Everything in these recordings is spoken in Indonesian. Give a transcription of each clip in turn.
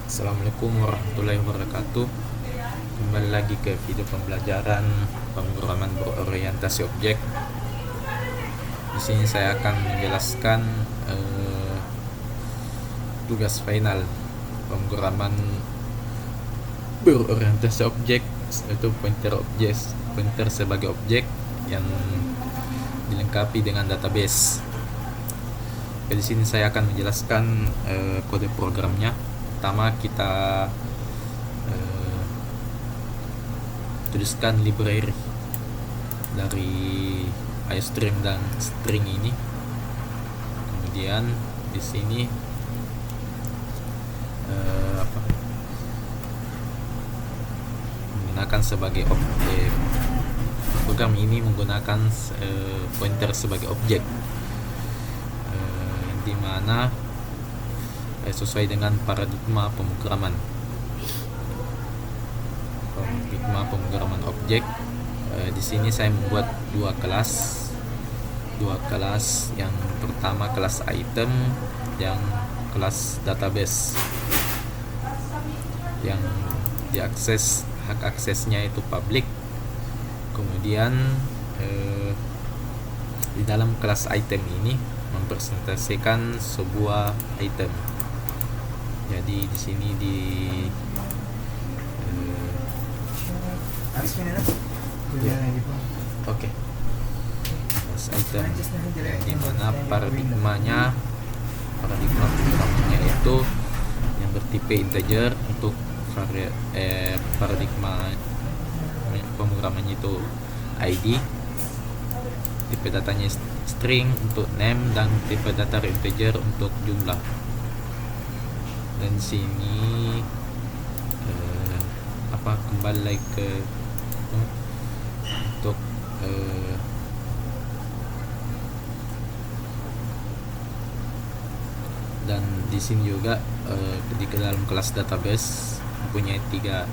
Assalamualaikum warahmatullahi wabarakatuh. Kembali lagi ke video pembelajaran pemrograman berorientasi objek. Di sini saya akan menjelaskan tugas final pemrograman berorientasi objek, yaitu pointer sebagai objek yang dilengkapi dengan database. Di sini saya akan menjelaskan kode programnya. Pertama kita tuliskan library dari iostream dan string ini. Kemudian di sini menggunakan sebagai objek. Program ini menggunakan pointer sebagai objek, di mana sesuai dengan paradigma pemrograman objek. Di sini saya membuat dua kelas. Yang pertama kelas item, yang kelas database, yang diakses, hak aksesnya itu public. Kemudian di dalam kelas item ini mempresentasikan sebuah item. Jadi di sini Oke. Kelas item di mana paradigma programnya itu yang bertipe integer untuk paradigma pemrogramannya itu ID, tipe datanya string untuk name, dan tipe data integer untuk jumlah. Dan sini kembali lagi ke untuk dan di sini juga di dalam kelas database mempunyai tiga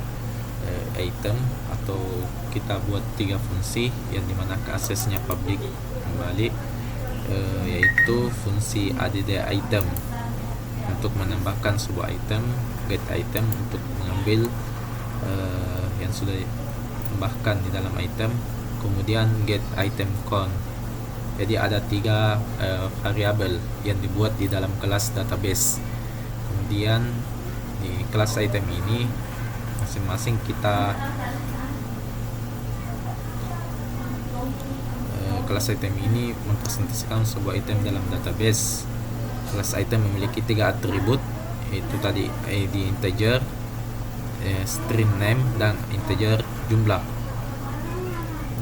item, atau kita buat tiga fungsi yang dimana aksesnya public kembali, yaitu fungsi add item untuk menambahkan sebuah item, get item untuk mengambil yang sudah ditambahkan di dalam item, kemudian get item count. Jadi ada tiga variabel yang dibuat di dalam kelas database. Kemudian di kelas item ini masing-masing kita kelas item ini mempresentasikan sebuah item dalam database. Kelas item memiliki tiga atribut, yaitu tadi ID integer, string name, dan integer jumlah.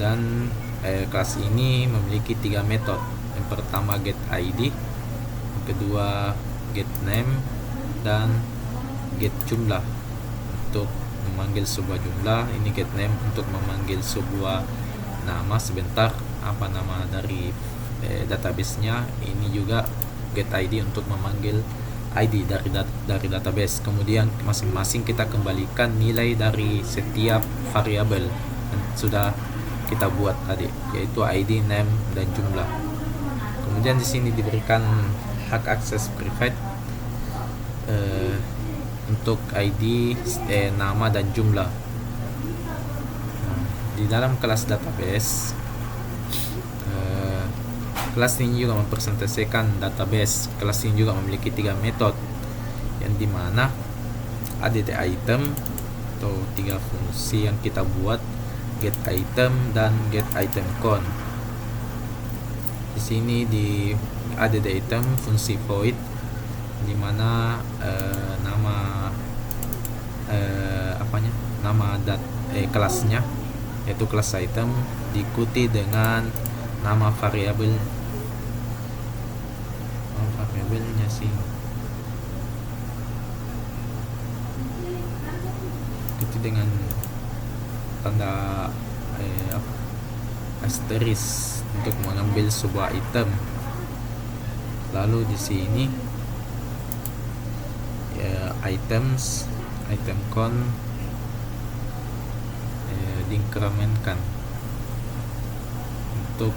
Dan kelas ini memiliki tiga metode. Yang pertama get ID, yang kedua get name, dan get jumlah untuk memanggil sebuah jumlah. Ini get name untuk memanggil sebuah nama. Sebentar, apa nama dari database-nya. Ini juga get ID untuk memanggil ID dari database. Kemudian masing-masing kita kembalikan nilai dari setiap variabel yang sudah kita buat tadi, yaitu ID, name, dan jumlah. Kemudian di sini diberikan hak akses private untuk ID, nama, dan jumlah. Di dalam kelas database, kelas ini juga mempresentasikan database. Kelas ini juga memiliki tiga metode, yang dimana add item atau tiga fungsi yang kita buat, get item dan get item count. Di sini di add item fungsi void, dimana kelasnya, yaitu kelas item, diikuti dengan nama variabelnya sih, itu dengan tanda asterisk untuk mengambil sebuah item. Lalu di sini items, item count diinkrementkan untuk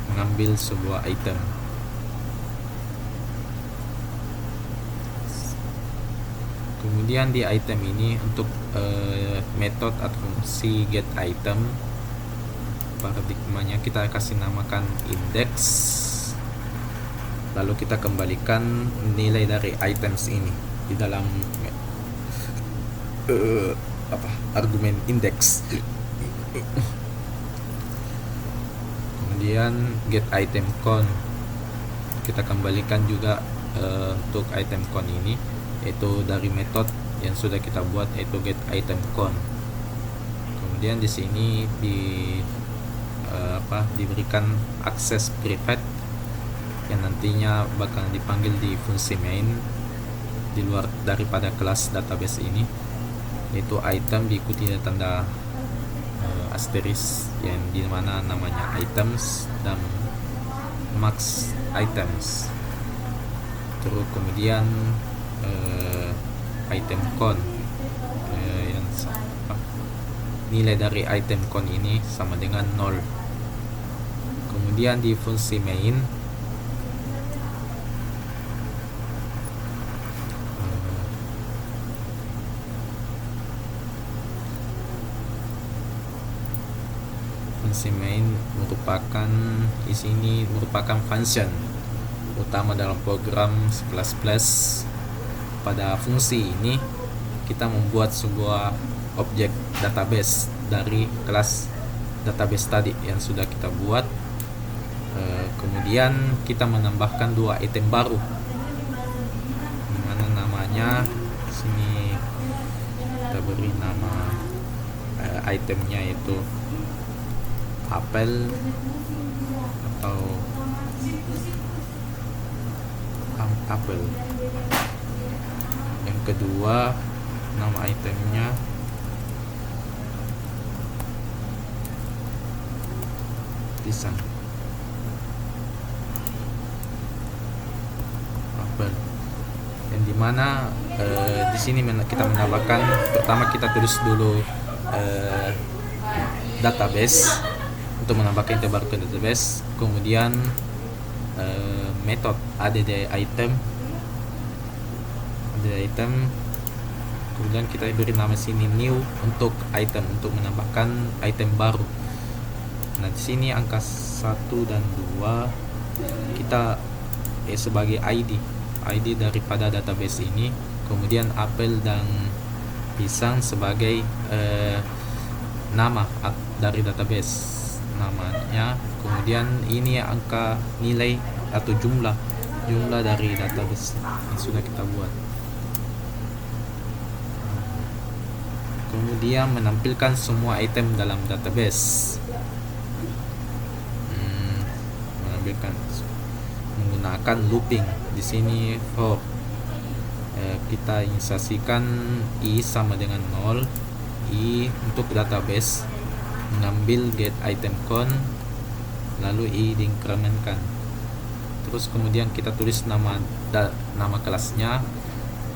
mengambil sebuah item. Kemudian di item ini untuk metode atau fungsi get item, paradigmanya kita kasih namakan index, lalu kita kembalikan nilai dari items ini di dalam argumen index. Kemudian get item count, kita kembalikan juga untuk item count ini, yaitu dari metode yang sudah kita buat, yaitu get item count. Kemudian di sini diberikan akses private yang nantinya bakal dipanggil di fungsi main di luar daripada kelas database ini, yaitu item diikuti tanda asterisk yang dimana namanya items dan max items. Terus kemudian item count, yang nilai dari item count ini sama dengan 0. Kemudian di fungsi main merupakan function utama dalam program C++. Pada fungsi ini kita membuat sebuah objek database dari kelas database tadi yang sudah kita buat. Kemudian kita menambahkan 2 item baru, dimana namanya sini kita beri nama itemnya yaitu apel atau apel. Yang kedua nama itemnya pisang, apel, yang dimana di sini kita menambahkan, pertama kita tulis dulu database untuk menambahkan item baru ke database, kemudian metode add item, kemudian kita beri nama sini new untuk item, untuk menambahkan item baru. Nah di sini angka 1 dan 2 kita sebagai ID daripada database ini, kemudian apel dan pisang sebagai nama dari database namanya, kemudian ini angka nilai atau jumlah dari database yang sudah kita buat. Kemudian menampilkan semua item dalam database, menggunakan looping. Di sini for kita insersikan i sama dengan 0, i untuk database, mengambil get item count, lalu i diinkrementkan. Terus kemudian kita tulis nama kelasnya,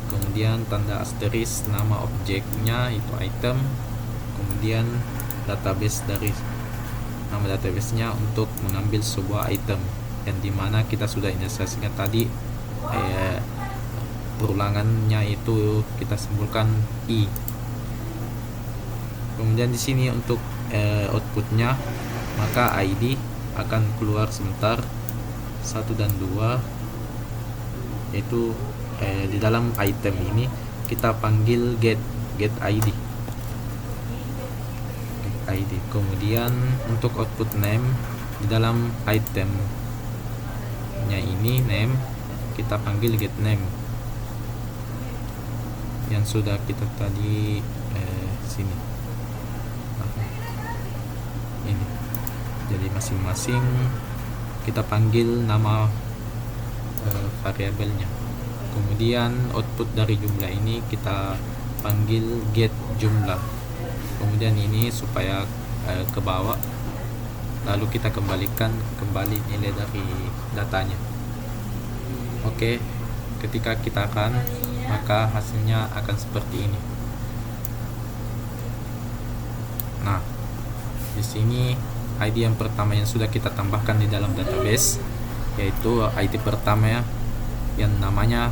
kemudian tanda asterisk nama objeknya itu item, kemudian database dari nama database-nya untuk mengambil sebuah item yang dimana kita sudah insersikan tadi. Perulangannya itu kita simbolkan i. Kemudian di sini untuk outputnya, maka ID akan keluar sebentar 1 dan 2, yaitu di dalam item ini kita panggil get ID. Kemudian untuk output name, di dalam itemnya ini name kita panggil get name yang sudah kita tadi sini. Ini jadi masing-masing kita panggil nama variabelnya. Kemudian output dari jumlah ini kita panggil get jumlah. Kemudian ini supaya ke bawah, lalu kita kembalikan nilai dari datanya. Oke, ketika kita akan, maka hasilnya akan seperti ini. Nah, di sini ID yang pertama yang sudah kita tambahkan di dalam database, yaitu ID pertama yang namanya